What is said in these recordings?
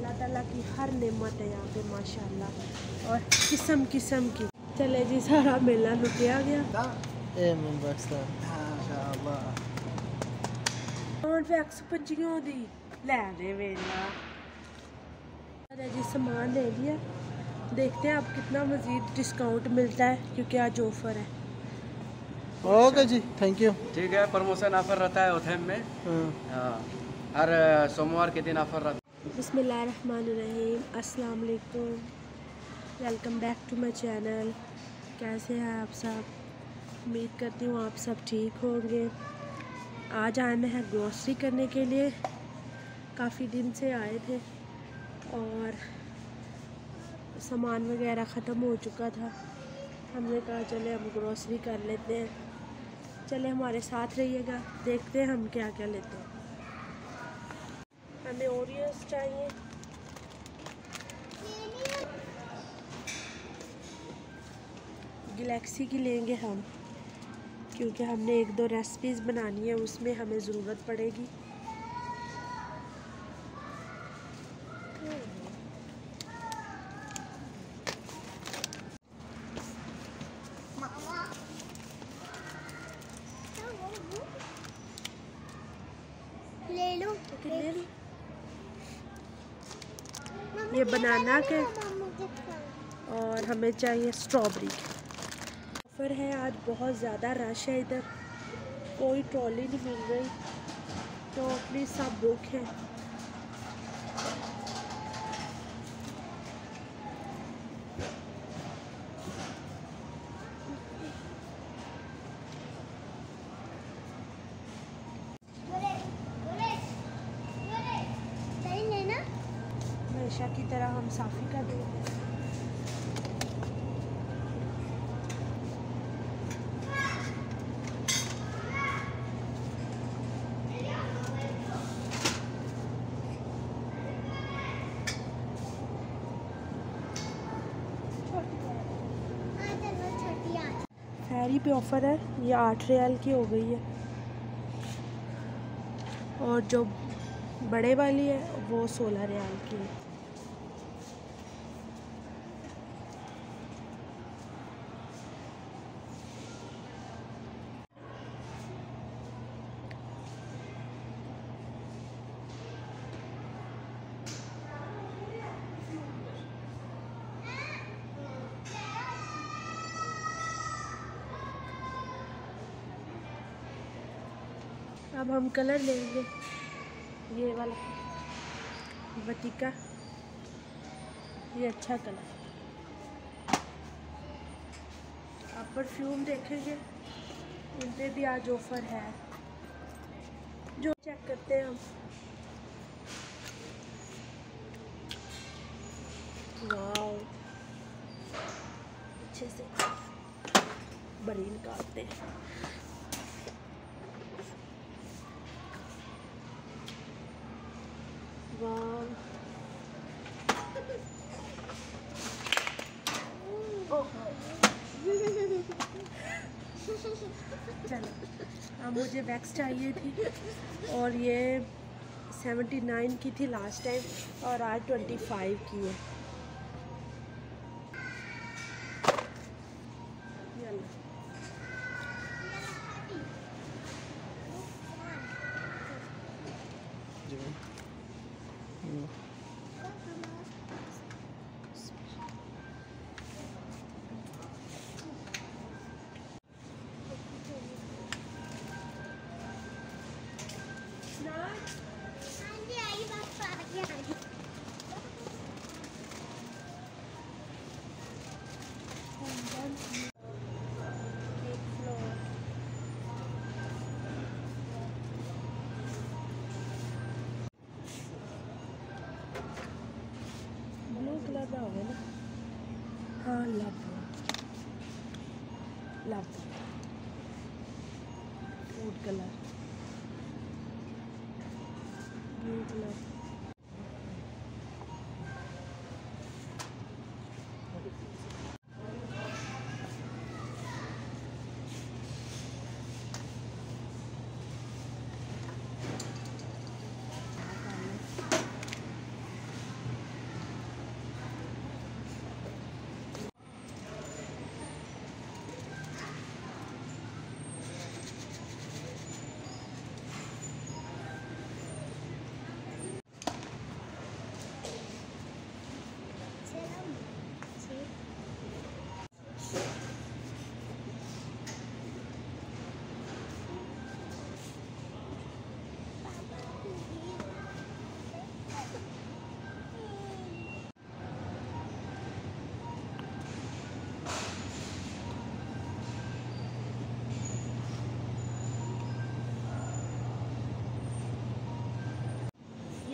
अल्लाह ताला की हर नेमत है यहाँ पे माशाल्लाह, और किस्म किस्म की। चले जी, सारा मेला लुटिया गया। और वैक्स पंजियों दी लेने वेला। अरे जी, सामान ले लिया, देखते हैं अब कितना मज़ीद डिस्काउंट मिलता है, क्योंकि आज ऑफ़र है। Okay ji, thank you. ठीक है, प्रमोशन ऑफर रहता है ओथेम में। हाँ, हर सोमवार के दिन ऑफर रहता है। बिस्मिल्लाहिर्रहमानिर्रहीम, अस्सलाम वालेकुम, welcome back to my channel. कैसे हैं आप सब? उम्मीद करती हूँ आप सब ठीक होंगे। आज आए हैं ग्रोसरी करने के लिए, काफ़ी दिन से आए थे और सामान वगैरह ख़त्म हो चुका था। हमने कहा चले हम ग्रोसरी कर लेते हैं। चले हमारे साथ रहिएगा, देखते हैं हम क्या क्या लेते हैं। हमें ओरियोस चाहिए, गैलेक्सी की लेंगे हम, क्योंकि हमने एक दो रेसिपीज़ बनानी है, उसमें हमें ज़रूरत पड़ेगी। ले लो, ये बनाना के, और हमें चाहिए स्ट्रॉबेरी। ऑफ़र है आज, बहुत ज़्यादा रश है इधर, कोई ट्रॉली नहीं मिल रही, टोटली सब बुक है। हमेशा की तरह हम साफ़ी का देंगे। फेरी पे ऑफ़र है, ये 8 रियाल की हो गई है, और जो बड़े वाली है वो 16 रियाल की है। अब हम कलर लेंगे, ये वाला वटिका, ये अच्छा कलर। अब परफ्यूम देखेंगे, इन पे भी आज ऑफ़र है, जो चेक करते हैं हम। वाओ, अच्छे से बड़ी निकालते हैं। वाह, चलो, अब मुझे वैक्स चाहिए थी, और ये 79 की थी लास्ट टाइम, और आज 25 की है। ब्लू कलर का होगा ना? हाँ, love food colour, blue colour.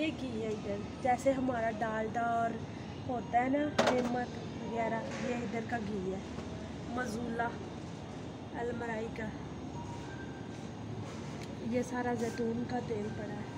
ये घी है इधर, जैसे हमारा डालडा और होता है ना नमक वगैरह, ये इधर का घी है, मजूला अलमराई का। ये सारा जैतून का तेल पड़ा है।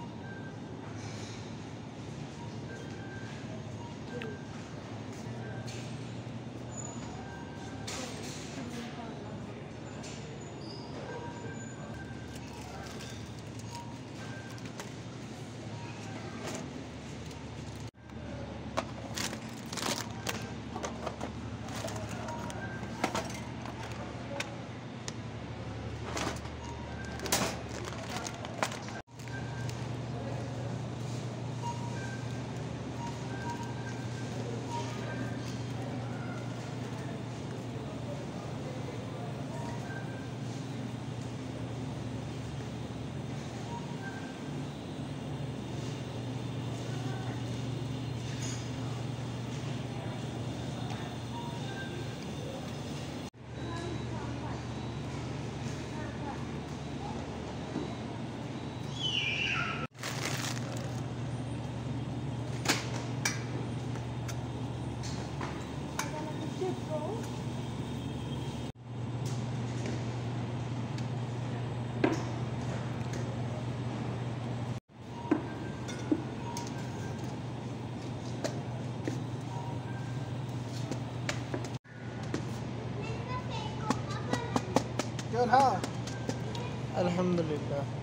अल्हम्दुलिल्लाह।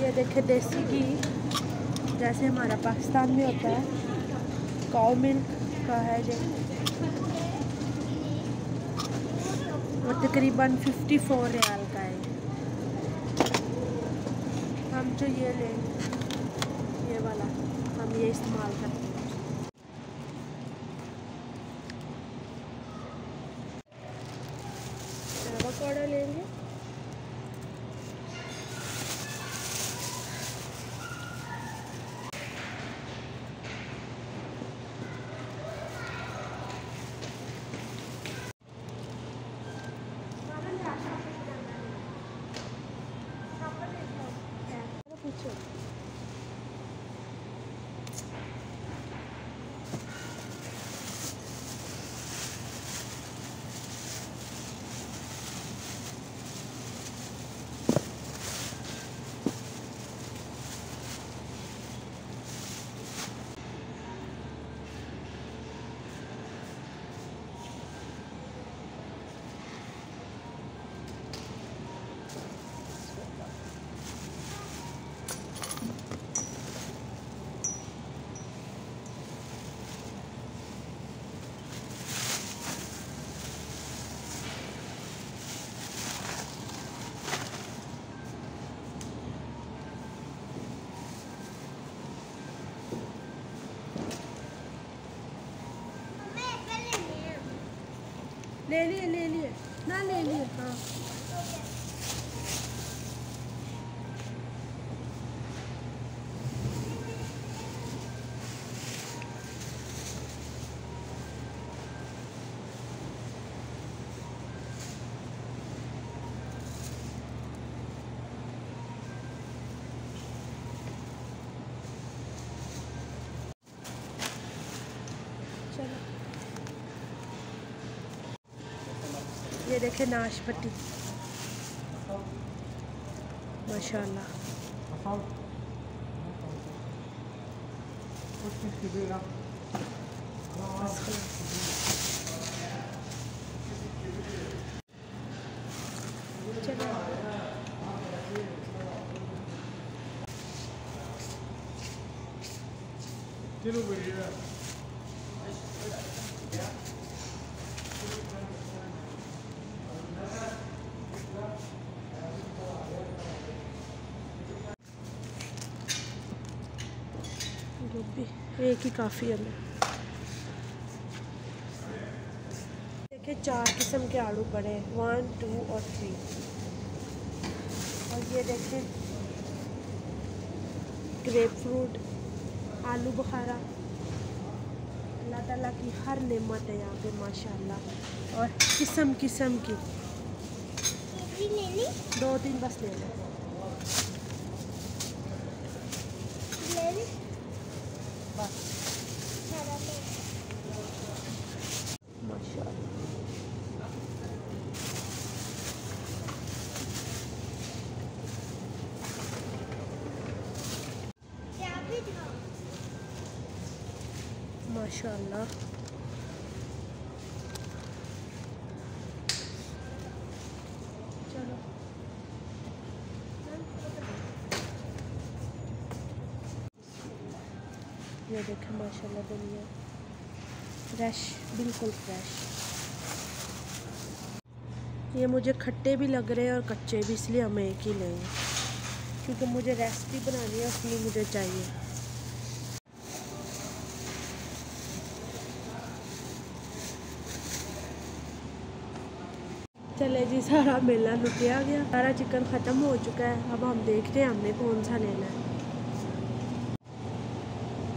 ये देखे देसी घी, जैसे हमारा पाकिस्तान में होता है, काऊ मिल्क का है ये, और तकरीबन 54 रियाल का है। हम जो ये लेंगे, ये वाला हम ये इस्तेमाल करते हैं। एवोकाडो लेंगे, पूछो। ले लिए ना ले लिए। हाँ चलो, ये देखे नाशपती माशाल्लाह। चलो गोभी एक ही काफ़ी है। हमें देखिए 4 किस्म के आलू पड़े हैं, 1, 2 और 3। और ये देखें ग्रेप फ्रूट, आलू बुखारा। अल्लाह ताला की हर नेमत है यहाँ पे माशाल्लाह, और किस्म किस्म की। ले ली 2-3 बस ले लो। ले ली बस सारा ले माशाल्लाह। क्या भी था माशाल्लाह। चलो ये देखें माशाल्लाह दुनिया फ्रेश, बिल्कुल फ्रेश। ये मुझे खट्टे भी लग रहे हैं और कच्चे भी, इसलिए हम एक ही लेंगे क्योंकि मुझे रेसिपी बनानी है, उसमें मुझे चाहिए। चले जी, सारा मेला लुटिया गया, सारा चिकन ख़त्म हो चुका है। अब हम देखते हैं हमने कौन सा लेना है।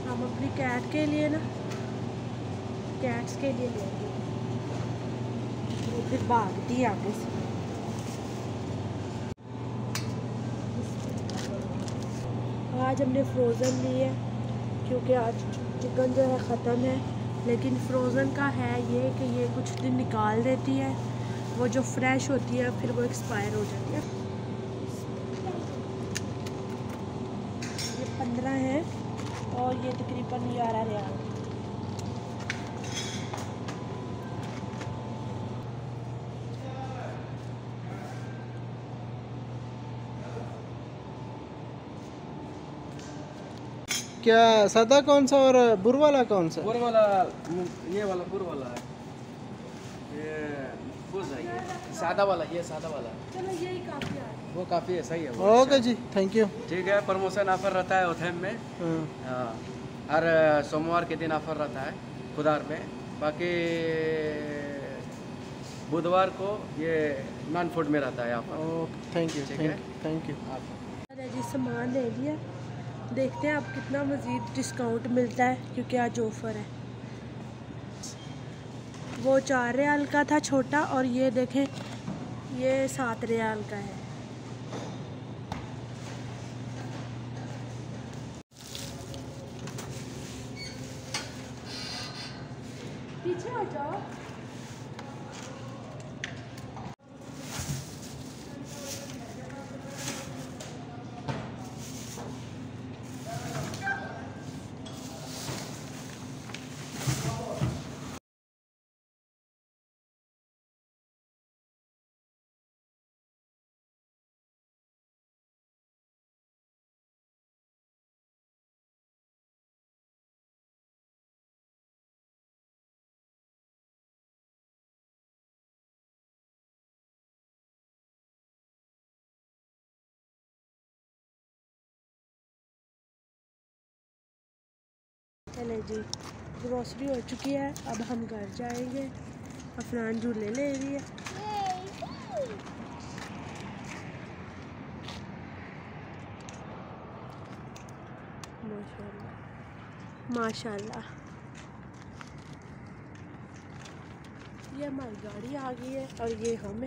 हम अपनी कैट के लिए ना, कैट्स के लिए लेंगे, वो फिर भागती है आगे से। आज हमने फ्रोज़न ली है क्योंकि आज चिकन जो है ख़त्म है, लेकिन फ्रोज़न का है ये कि ये कुछ दिन निकाल देती है, वो जो फ्रेश होती है फिर वो एक्सपायर हो जाती है। ये 15 है और ये तकरीबन 11 रियाल। क्या सादा कौन सा और बुर वाला कौन सा? बुर वाला, ये वाला बुर वाला है, ये बुज़ है, ये सादा वाला, ये सादा वाला है। चलो यही काफ़ी है, वो काफ़ी है, सही है वो, ओके अच्छा जी, थैंक यू। ठीक है। प्रमोशन ऑफर रहता है ओथेम में, हाँ, हाँ, हर सोमवार के दिन ऑफर रहता है खुदार में। बाकी बुधवार को ये नॉन फूड में रहता है ऑफर। ओके, थैंक यू, ठीक है। Thank you. अरे जी सामान ले लिया, देखते हैं अब कितना मज़ीद डिस्काउंट मिलता है क्योंकि आज ऑफ़र है। वो 4 रियाल का था छोटा, और ये देखें ये 7 रियाल का है। पीछे आ जाओ। चले जी, ग्रोसरी हो चुकी है, अब हम घर जाएंगे। अफरान झूले ले रही है। माशाल्लाह माशाल्लाह। ये हमारी गाड़ी आ गई है और ये हम